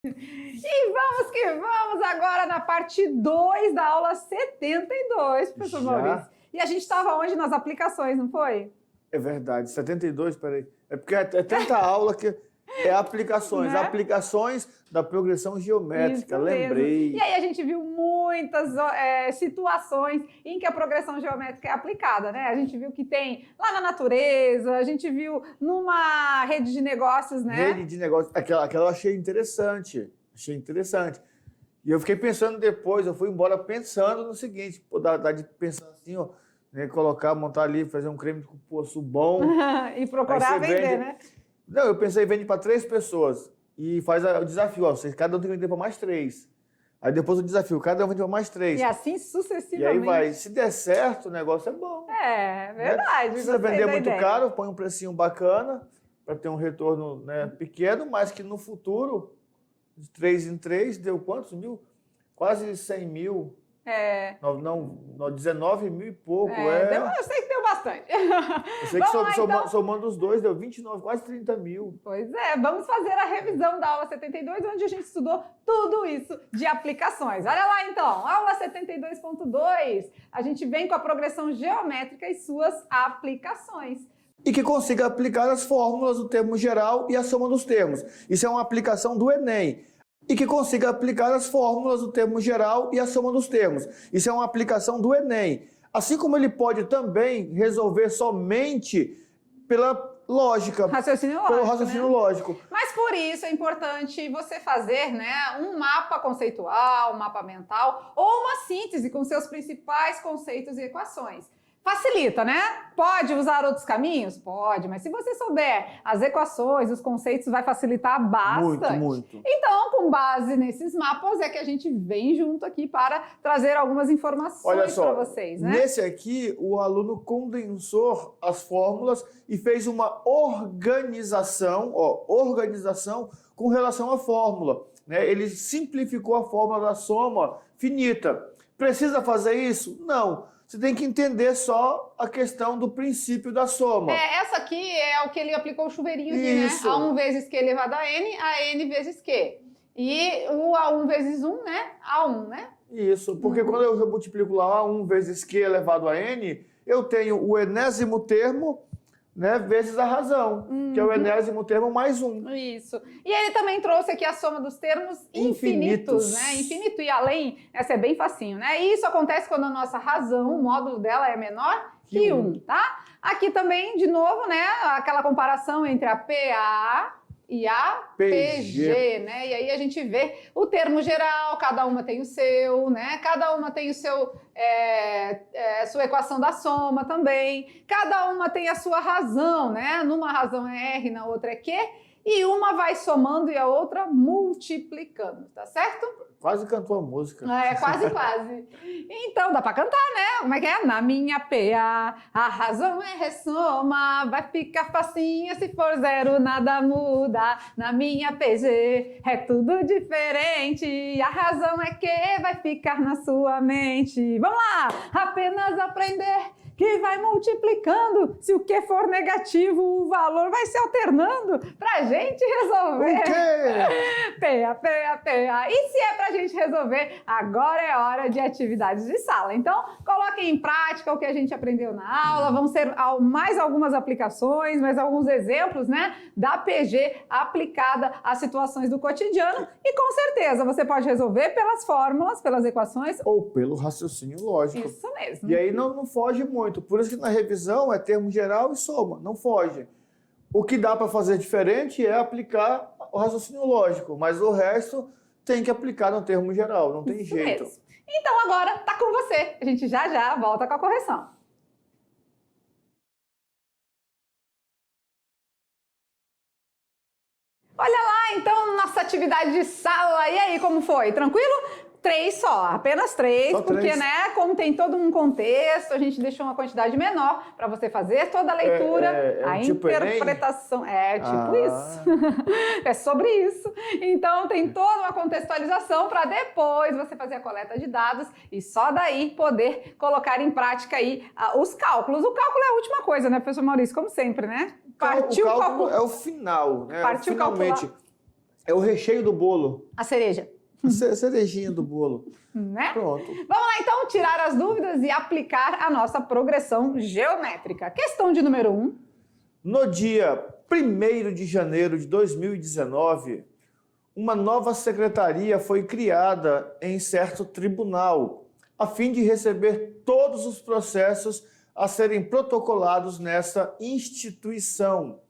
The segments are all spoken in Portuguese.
E vamos que vamos agora na parte 2 da aula 72, professor Maurício. E a gente estava onde? Nas aplicações, não foi? É verdade, 72, peraí. É porque é tanta aula que é aplicações, Né? Aplicações da progressão geométrica, Isso lembrei. mesmo. E aí a gente viu muitas situações em que a progressão geométrica é aplicada, né? A gente viu que tem lá na natureza, a gente viu numa rede de negócios, né? Rede de negócios, aquela eu achei interessante, E eu fiquei pensando depois, eu fui embora pensando no seguinte, pô, dá de pensar assim, ó, né, montar ali, fazer um creme de cupuaçu bom. E procurar vender, né? Não, eu pensei, vende para 3 pessoas e faz o desafio, ó, cada um tem que vender para mais 3. Aí depois o desafio, cada um vende para mais 3. E assim sucessivamente. E aí vai, se der certo, o negócio é bom. É, verdade. Né? Não precisa vender muito ideia. caro, põe um precinho bacana para ter um retorno, né, pequeno, mas que no futuro, de 3 em 3, deu quantos mil? Quase 100 mil. É. Não, 19 mil e pouco. Eu sei que deu bastante. Eu sei que somando os dois deu 29, quase 30 mil. Pois é, vamos fazer a revisão da aula 72, onde a gente estudou tudo isso de aplicações. Olha lá então, aula 72.2, a gente vem com a progressão geométrica e suas aplicações. E que consiga aplicar as fórmulas do termo geral e a soma dos termos. Isso é uma aplicação do Enem. E que consiga aplicar as fórmulas do termo geral e a soma dos termos. Isso é uma aplicação do Enem. Assim como ele pode também resolver somente pela lógica. Raciocínio lógico. Pelo raciocínio lógico. Mas por isso é importante você fazer, né, um mapa conceitual, um mapa mental ou uma síntese com seus principais conceitos e equações. Facilita, né? Pode usar outros caminhos? Pode, mas se você souber as equações, os conceitos, vai facilitar bastante. Muito. Então, com base nesses mapas, é que a gente vem junto aqui para trazer algumas informações para vocês, né? Nesse aqui, o aluno condensou as fórmulas e fez uma organização com relação à fórmula, né? Ele simplificou a fórmula da soma finita. Precisa fazer isso? Não. Você tem que entender só a questão do princípio da soma. Essa aqui é o que ele aplicou o chuveirinho aqui, né? A1 vezes Q elevado a N vezes Q. E o A1 vezes 1, né? A1, né? Isso, porque quando eu multiplico lá A1 vezes Q elevado a N, eu tenho o enésimo termo, né, vezes a razão, que é o enésimo termo mais 1. Isso. E ele também trouxe aqui a soma dos termos infinitos, né? Infinito e além, essa é bem facinho, né? E isso acontece quando a nossa razão, o módulo dela é menor que 1, tá? Aqui também, de novo, né, aquela comparação entre a PA e a PG, né? E aí a gente vê o termo geral, cada uma tem o seu, né? Cada uma tem o seu, sua equação da soma também. Cada uma tem a sua razão, né? Numa razão é R, na outra é Q. E uma vai somando e a outra multiplicando, tá certo? Quase cantou a música. Quase. Então, dá pra cantar, né? Como é que é? Na minha PA, a razão é ressoma, vai ficar facinha, se for zero, nada muda. Na minha PG, é tudo diferente, a razão é que vai ficar na sua mente. Vamos lá! Apenas aprender que vai multiplicando. Se o que for negativo, o valor vai se alternando pra gente resolver. O quê? PA. E se é pra gente resolver, agora é hora de atividades de sala. Então, coloquem em prática o que a gente aprendeu na aula. Vão ser mais algumas aplicações, mais alguns exemplos, né, da PG aplicada às situações do cotidiano. E com certeza você pode resolver pelas fórmulas, pelas equações. Ou pelo raciocínio lógico. Isso mesmo. E aí não foge muito. Por isso que na revisão é termo geral e soma, não foge. O que dá para fazer diferente é aplicar o raciocínio lógico, mas o resto tem que aplicar no termo geral, não tem Isso jeito. mesmo. Então agora tá com você. A gente já volta com a correção. Olha lá, então, nossa atividade de sala. E aí, como foi? Tranquilo? 3 só, apenas 3, porque, 3. né, como tem todo um contexto, a gente deixou uma quantidade menor para você fazer toda a leitura, a tipo interpretação. Tipo isso. É sobre isso. Então, tem toda uma contextualização para depois você fazer a coleta de dados e só daí poder colocar em prática aí os cálculos. O cálculo é a última coisa, né, professor Maurício? Como sempre, né? Partiu o cálculo. É o final, né? Partiu finalmente. calcular. É o recheio do bolo. A cereja. A cerejinha do bolo. Né? Pronto. Vamos lá, então, tirar as dúvidas e aplicar a nossa progressão geométrica. Questão de número 1. No dia 1º de janeiro de 2019, uma nova secretaria foi criada em certo tribunal, a fim de receber todos os processos a serem protocolados nessa instituição.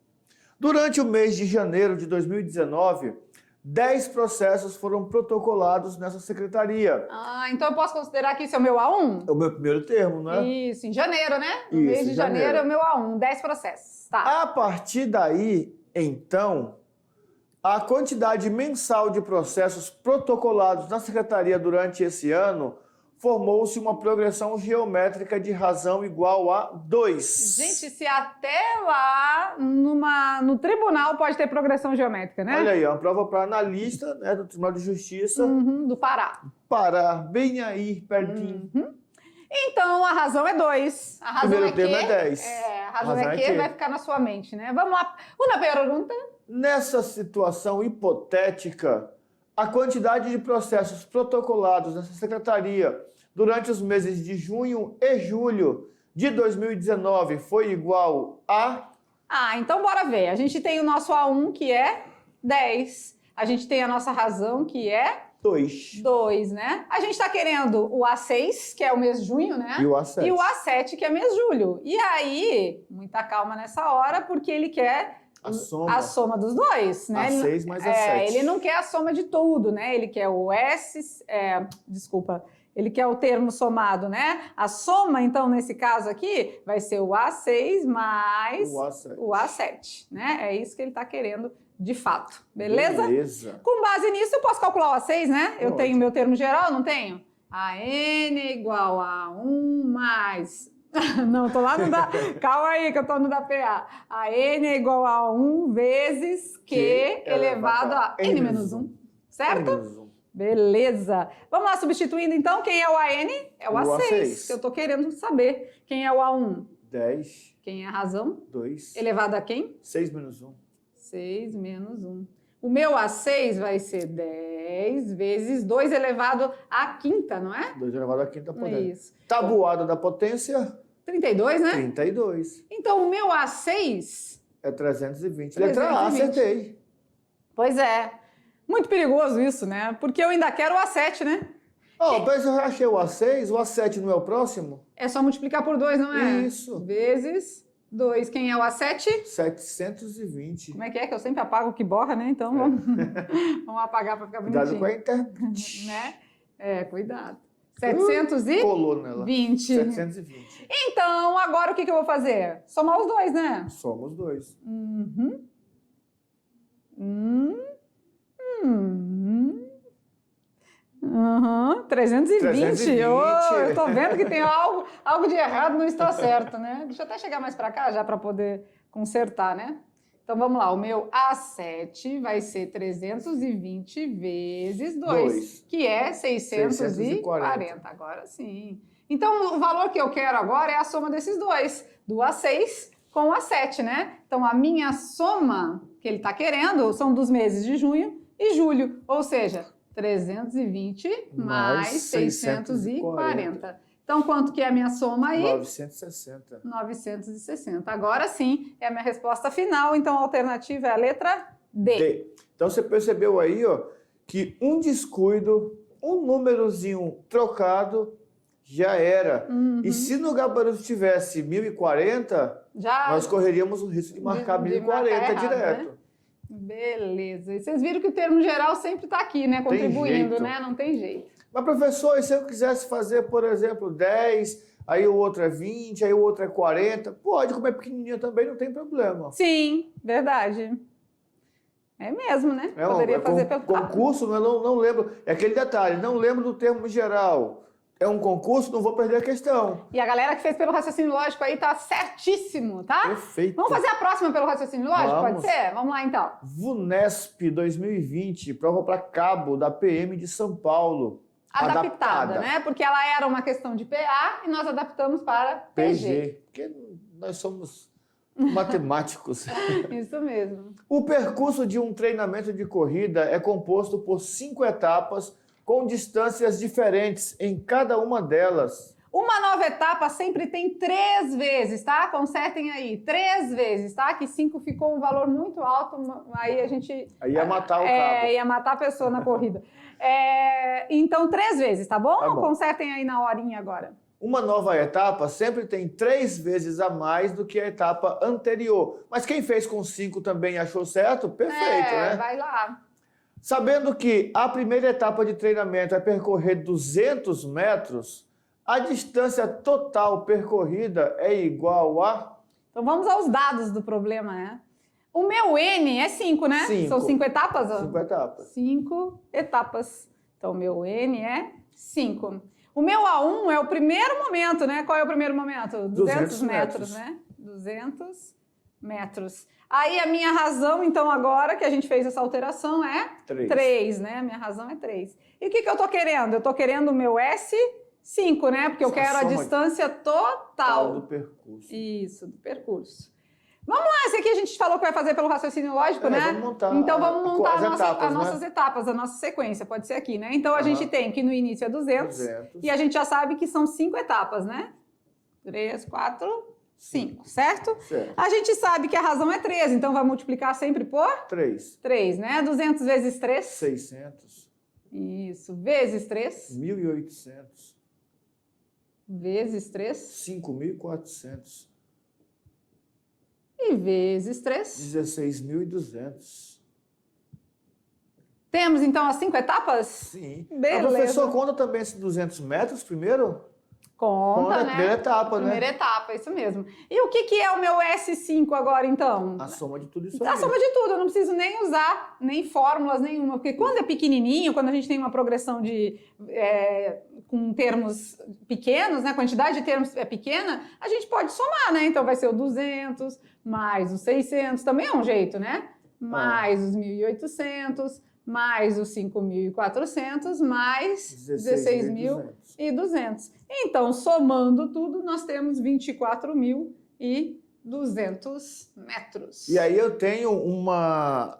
Durante o mês de janeiro de 2019, 10 processos foram protocolados nessa secretaria. Ah, então eu posso considerar que isso é o meu A1? É o meu primeiro termo, né? Isso, em janeiro, né? No Isso, mês de em janeiro janeiro. é o meu A1, 10 processos. Tá. A partir daí, então, a quantidade mensal de processos protocolados na secretaria durante esse ano formou-se uma progressão geométrica de razão igual a 2. Gente, se até lá no tribunal pode ter progressão geométrica, né? Olha aí, uma prova para analista, né, do Tribunal de Justiça. Uhum, do Pará. Pará, bem aí, pertinho. Uhum. Então, a razão é 2. A razão Primeiro é termo que... é 10. a razão é que vai ficar na sua mente, né? Vamos lá. Uma pergunta. Nessa situação hipotética, a quantidade de processos protocolados nessa secretaria durante os meses de junho e julho de 2019 foi igual a... Ah, então bora ver. A gente tem o nosso A1, que é 10. A gente tem a nossa razão, que é 2, né? A gente tá querendo o A6, que é o mês de junho, né? E o A7. E o A7, que é mês de julho. E aí, muita calma nessa hora, porque ele quer a soma dos dois, né? A6 mais A7. Ele não quer a soma de tudo, né? Ele quer o ele quer o termo somado, né? A soma, então, nesse caso aqui, vai ser o A6 mais o A7, né? É isso que ele está querendo de fato, beleza? Beleza. Com base nisso, eu posso calcular o A6, né? Eu Pode. tenho meu termo geral, não tenho? A N igual a 1 mais... Não, tô lá no da... Calma aí, que eu tô no da PA. A N é igual a 1 vezes Q elevado a N menos 1, certo? N-1. Beleza. Vamos lá, substituindo então. Quem é o AN? É o A6, que eu tô querendo saber. Quem é o A1? 10. Quem é a razão? 2. Elevado a quem? 6 menos 1. 6 menos 1. O meu A6 vai ser 10 vezes 2 elevado à quinta, não é? 2 elevado à quinta potência. Isso. Tabuada da potência, 32, né? 32. Então, o meu A6... É 320. Letra A, 320. acertei. Pois é. Muito perigoso isso, né? Porque eu ainda quero o A7, né? Mas eu já achei o A6, o A7 não é o próximo? É só multiplicar por 2, não é? Isso. Vezes 2. Quem é o A7? 720. Como é que eu sempre apago o que borra, né? Então vamos apagar para ficar Cuidado bonitinho. com a intérprete. Né? Cuidado. Colou nela. 720. 720. Então, agora o que eu vou fazer? Somar os dois, né? Somos 2. Uhum. 320. Eu tô vendo que tem algo de errado, não está certo, né? Deixa eu até chegar mais para cá já para poder consertar, né? Então vamos lá, o meu A7 vai ser 320 vezes 2, que é 640. Agora sim. Então o valor que eu quero agora é a soma desses dois, do A6 com o A7, né? Então a minha soma que ele está querendo são dos meses de junho e julho, ou seja, 320 mais 640. Então, quanto que é a minha soma aí? 960. 960. Agora sim, é a minha resposta final. Então, a alternativa é a letra D. Então, você percebeu aí, que um descuido, um númerozinho trocado, já era. Uhum. E se no gabarito tivesse 1040, nós correríamos o risco de marcar 1040 errado, direto. Né? Beleza. E vocês viram que o termo geral sempre está aqui, né? Contribuindo, né? Não tem jeito. Mas, professor, e se eu quisesse fazer, por exemplo, 10, aí o outro é 20, aí o outro é 40? Pode, como é pequenininho também, não tem problema. Sim, verdade. É mesmo, né? Poderia fazer pelo concurso, não lembro. É aquele detalhe, não lembro do termo geral. É um concurso, não vou perder a questão. E a galera que fez pelo raciocínio lógico aí tá certíssimo, tá? Perfeito. Vamos fazer a próxima pelo raciocínio lógico? Vamos. Pode ser? Vamos lá, então. VUNESP 2020, prova para cabo da PM de São Paulo. Adaptada, né? Porque ela era uma questão de PA e nós adaptamos para PG. Porque nós somos Matemáticos. Isso mesmo. O percurso de um treinamento de corrida é composto por 5 etapas com distâncias diferentes em cada uma delas. Uma nova etapa sempre tem 3 vezes, tá? Consertem aí, 3 vezes, tá? Que 5 ficou um valor muito alto, aí a gente... Aí ia matar o cabo. Ia matar a pessoa na corrida. Então, 3 vezes, tá bom? Tá bom. Consertem aí na horinha agora. Uma nova etapa sempre tem 3 vezes a mais do que a etapa anterior. Mas quem fez com 5 também achou certo? Perfeito, né? Vai lá. Sabendo que a primeira etapa de treinamento é percorrer 200 metros, a distância total percorrida é igual a... Então vamos aos dados do problema, né? O meu N é 5, né? 5. São 5 etapas? 5 etapas. 5 etapas. Então o meu N é 5. O meu A1 é o primeiro momento, né? Qual é o primeiro momento? 200 metros, né? 200 metros. Aí a minha razão, então, agora que a gente fez essa alteração é 3, né? A minha razão é 3. E o que eu tô querendo? Eu tô querendo o meu S5, né? Porque eu quero a distância total do percurso. Isso, do percurso. Vamos lá, esse aqui a gente falou que vai fazer pelo raciocínio lógico, né? Vamos montar então vamos montar as nossas etapas, a nossa sequência, pode ser aqui, né? Então a gente tem que no início é 200 e a gente já sabe que são 5 etapas, né? 3, 4, 5, certo? A gente sabe que a razão é 13, então vai multiplicar sempre por? 3. 3, né? 200 vezes 3? 600. Isso. Vezes 3? 1.800. Vezes 3? 5.400. E vezes 3? 16.200. Temos, então, as 5 etapas? Sim. Beleza. O professor conta também esses 200 metros primeiro? Conta, né? Primeira etapa, né? Primeira etapa, isso mesmo. E o que é o meu S5 agora, então? A soma de tudo isso aí. A soma de tudo, eu não preciso nem usar nem fórmulas nenhuma, porque quando é pequenininho, quando a gente tem uma progressão com termos pequenos, né, a quantidade de termos é pequena, a gente pode somar, né? Então vai ser o 200 mais os 600, também é um jeito, né? Mais os 1.800, mais os 5.400, mais 16.200. Então, somando tudo, nós temos 24.200 metros. E aí eu tenho uma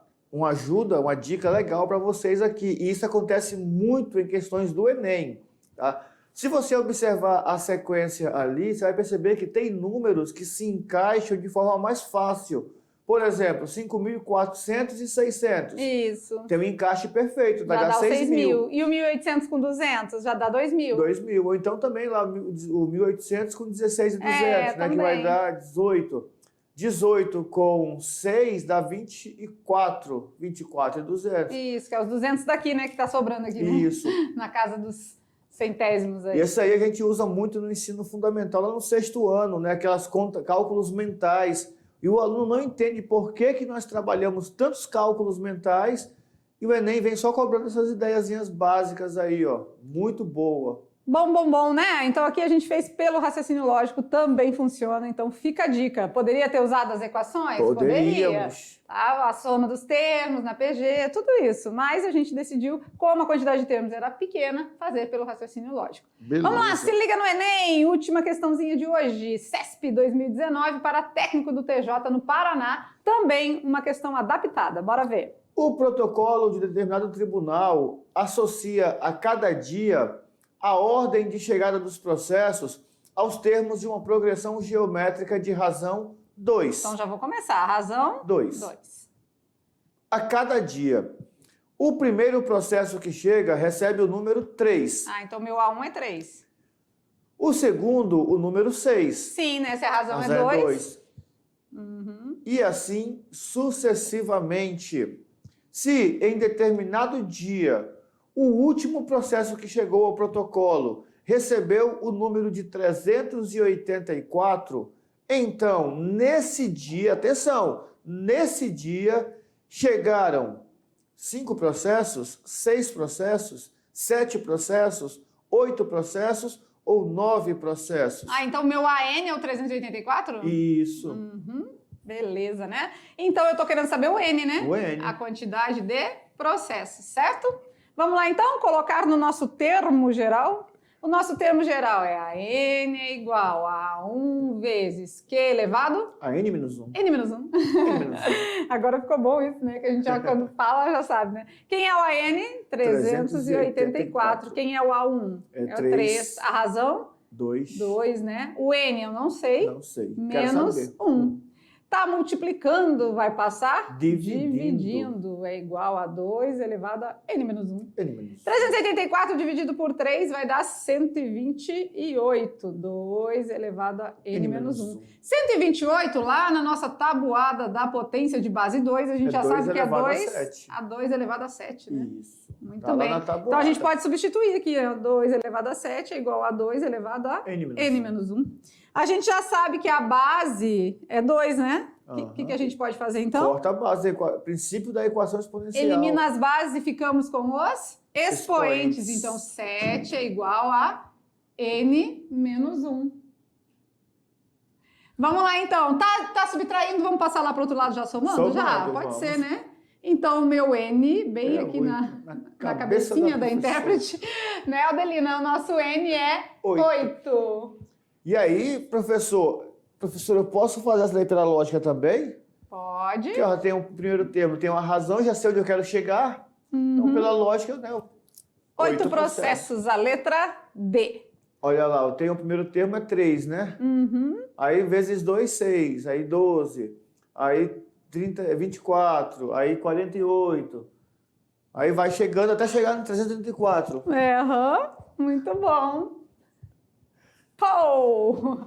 ajuda, uma dica legal para vocês aqui. E isso acontece muito em questões do Enem, tá? Se você observar a sequência ali, você vai perceber que tem números que se encaixam de forma mais fácil. Por exemplo, 5.400 e 600. Isso. Tem um encaixe perfeito, vai já dar 6.000. E o 1.800 com 200 já dá 2.000. 2.000. Ou então também lá o 1.800 com 16.200, né, que vai dar 18. 18 com 6 dá 24. 24.200. Isso, que é os 200 daqui, né, que tá sobrando aqui. Isso. Né? Na casa dos centésimos aí. E esse aí a gente usa muito no ensino fundamental, lá no 6º ano, né, aquelas cálculos mentais. E o aluno não entende por que nós trabalhamos tantos cálculos mentais e o Enem vem só cobrando essas ideiazinhas básicas aí, ó. Muito boa. Bom, né? Então aqui a gente fez pelo raciocínio lógico, também funciona, então fica a dica. Poderia ter usado as equações? Poderia. Tá? A soma dos termos na PG, tudo isso. Mas a gente decidiu, como a quantidade de termos era pequena, fazer pelo raciocínio lógico. Beleza. Vamos lá, se liga no Enem! Última questãozinha de hoje. CESP 2019 para técnico do TJ no Paraná. Também uma questão adaptada. Bora ver. O protocolo de determinado tribunal associa a cada dia a ordem de chegada dos processos aos termos de uma progressão geométrica de razão 2. Então já vou começar. Razão 2. A cada dia. O primeiro processo que chega recebe o número 3. Então meu A1 é 3. O segundo, o número 6. Sim, né? Se a razão é 2. Uhum. E assim sucessivamente. Se em determinado dia o último processo que chegou ao protocolo recebeu o número de 384, então, nesse dia, atenção, nesse dia chegaram 5 processos, 6 processos, 7 processos, 8 processos ou 9 processos. Então meu AN é o 384? Isso. Uhum. Beleza, né? Então eu tô querendo saber o N, né? O N. A quantidade de processos, certo? Vamos lá então, colocar no nosso termo geral. O nosso termo geral é a n é igual a 1 vezes q elevado A n menos 1. n menos 1. N menos 1. Agora ficou bom isso, né? Que a gente já quando fala já sabe, né? Quem é o AN? 384. Quem é o A1? É o 3. A razão? 2. 2, né? O N eu não sei. Não sei. Menos Quero saber. 1. Tá multiplicando, vai passar? Dividindo. Dividindo é igual a 2 elevado a n menos 1. N menos 1. 384 dividido por 3 vai dar 128. 2 elevado a n menos 1. 128, lá na nossa tabuada da potência de base 2, a gente já sabe que é 2 a 2 elevado a 7, né? Isso. Muito Tá lá bem. na tabuada. Então a gente pode substituir aqui, 2 elevado a 7 é igual a 2 elevado a n menos 1. A gente já sabe que a base é 2, né? O que a gente pode fazer então? Corta a base, princípio da equação exponencial. Elimina as bases e ficamos com os expoentes. Então 7 é igual a n menos 1. Vamos lá então. Tá subtraindo? Vamos passar lá para o outro lado já somando? Já? Pode vamos. ser, né? Então o meu n, bem aqui na cabecinha da intérprete, né, Adelina? O nosso n é 8. E aí, professor, eu posso fazer essa daí pela lógica também? Pode. Porque ó, tem um primeiro termo, tem uma razão, já sei onde eu quero chegar. Então, pela lógica, né? 8 processos, a letra D. Olha lá, eu tenho o primeiro termo é 3, né? Aí vezes 2, 6. Aí 12. Aí 24. Aí 48. Aí vai chegando até chegar no 334. Muito bom. Pô!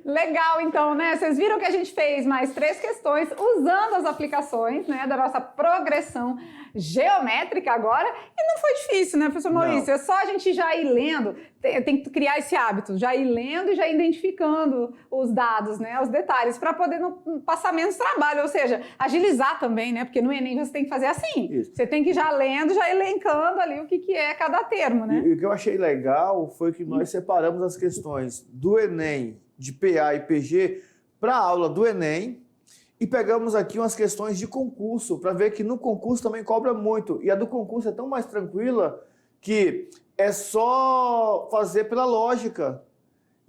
Legal, então, né? Vocês viram que a gente fez mais 3 questões usando as aplicações, né, da nossa progressão geométrica agora. E não foi difícil, né, professor Maurício? Não. É só a gente já ir lendo, tem que criar esse hábito, já ir lendo e já identificando os dados, né, os detalhes, para poder não passar menos trabalho, ou seja, agilizar também, né? Porque no Enem você tem que fazer assim. Isso. Você tem que ir já lendo, já elencando ali o que é cada termo, né? E o que eu achei legal foi que nós separamos as questões do Enem, de PA e PG, para a aula do Enem, e pegamos aqui umas questões de concurso, para ver que no concurso também cobra muito. E a do concurso é tão mais tranquila que é só fazer pela lógica.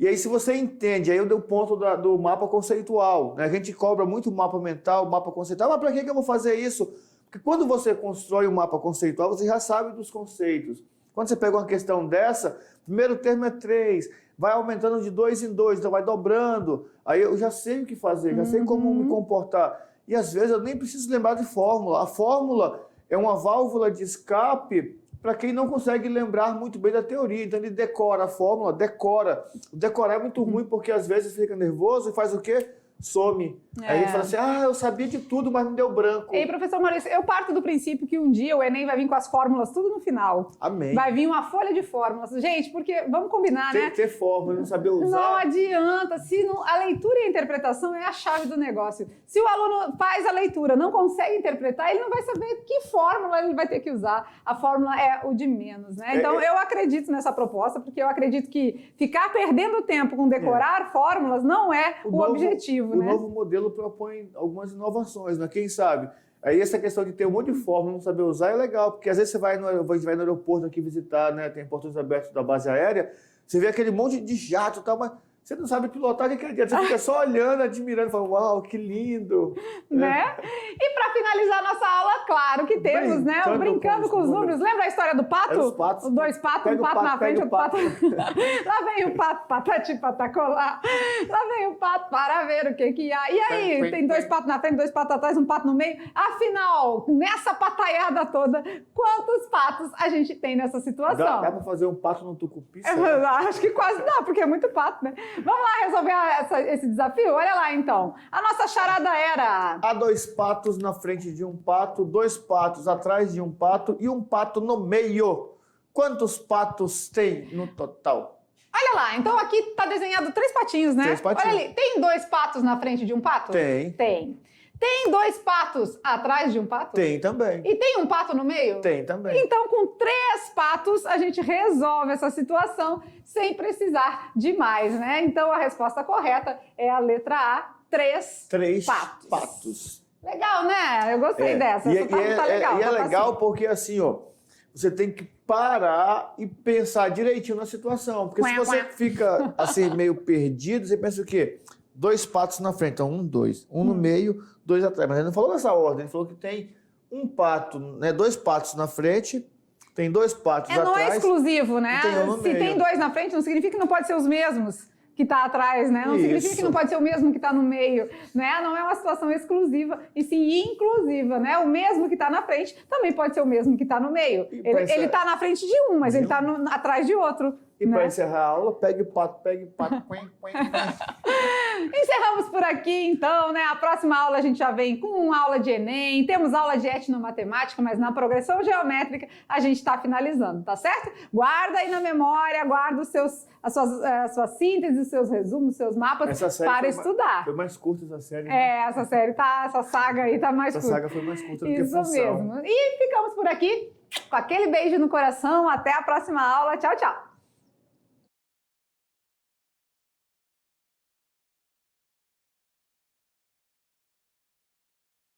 E aí, se você entende, aí eu dei o ponto do mapa conceitual, né? A gente cobra muito mapa mental, mapa conceitual. Mas para que eu vou fazer isso? Porque quando você constrói um mapa conceitual, você já sabe dos conceitos. Quando você pega uma questão dessa, primeiro termo é 3, vai aumentando de 2 em 2, então vai dobrando. Aí eu já sei o que fazer, já sei como me comportar. E às vezes eu nem preciso lembrar de fórmula. A fórmula é uma válvula de escape para quem não consegue lembrar muito bem da teoria. Então ele decora a fórmula, decora. O decorar é muito ruim porque às vezes fica nervoso e faz o quê? Some. Aí ele fala assim, eu sabia de tudo, mas me deu branco. Ei, professor Maurício, eu parto do princípio que um dia o Enem vai vir com as fórmulas tudo no final. Amém. Vai vir uma folha de fórmulas. Gente, porque, vamos combinar, Tem né? que ter fórmula, não saber usar. Não adianta. Se não, a leitura e a interpretação é a chave do negócio. Se o aluno faz a leitura, não consegue interpretar, ele não vai saber que fórmula ele vai ter que usar. A fórmula é o de menos, né? Então, eu acredito nessa proposta, porque eu acredito que ficar perdendo tempo com decorar fórmulas não é o objetivo, né? O novo modelo propõe algumas inovações, né? Quem sabe? Aí essa questão de ter um monte de fórmula e não saber usar é legal, porque às vezes você vai no aeroporto aqui visitar, né? Tem portões abertos da base aérea, você vê aquele monte de jato e tal, mas você não sabe pilotar, o que adianta? Você fica só olhando, admirando, falando, uau, que lindo! Né? E para finalizar nossa aula, claro que temos, né? O Brincando com os números. Lembra a história do pato? Os patos. Os 2 patos, um pato na frente, outro pato. Lá vem o pato, patati, patacolá. Lá vem o pato para ver o que há. E aí, tem 2 patos na frente, 2 patos atrás, um pato no meio. Afinal, nessa pataiada toda, quantos patos a gente tem nessa situação? Dá para fazer um pato no tucupi? Acho que quase dá, porque é muito pato, né? Vamos lá resolver esse desafio? Olha lá, então. A nossa charada era... Há 2 patos na frente de um pato, 2 patos atrás de um pato e um pato no meio. Quantos patos tem no total? Olha lá, então aqui tá desenhado 3 patinhos, né? 3 patinhos. Olha ali, tem 2 patos na frente de um pato? Tem. Tem 2 patos atrás de um pato? Tem também. E tem um pato no meio? Tem também. Então, com 3 patos, a gente resolve essa situação sem precisar de mais, né? Então, a resposta correta é a letra A, 3 patos. Legal, né? Eu gostei dessa. Essa tá legal. E é legal porque, assim, ó, você tem que parar e pensar direitinho na situação. Porque se você fica assim meio perdido, você pensa o quê? 2 patos na frente, então 1, 2. 1 no meio, 2 atrás. Mas ele não falou nessa ordem, ele falou que tem um pato, né? 2 patos na frente, tem 2 patos atrás. Não é exclusivo, né? Se tem 2 na frente, não significa que não pode ser os mesmos que está atrás, né? Não significa que não pode ser o mesmo que está no meio, né? Não é uma situação exclusiva, e sim inclusiva, né? O mesmo que está na frente também pode ser o mesmo que está no meio. Ele está na frente de um, mas ele está atrás de outro. E para encerrar a aula, pegue o pato. Encerramos por aqui, então, né? A próxima aula a gente já vem com uma aula de Enem, temos aula de etnomatemática, mas na progressão geométrica a gente está finalizando, tá certo? Guarda aí na memória, guarda as suas sínteses, os seus resumos, os seus mapas para estudar. Foi mais curta essa série. Né? Essa saga aí tá mais curta. Essa saga foi mais curta do que função. Isso mesmo. E ficamos por aqui com aquele beijo no coração. Até a próxima aula. Tchau, tchau.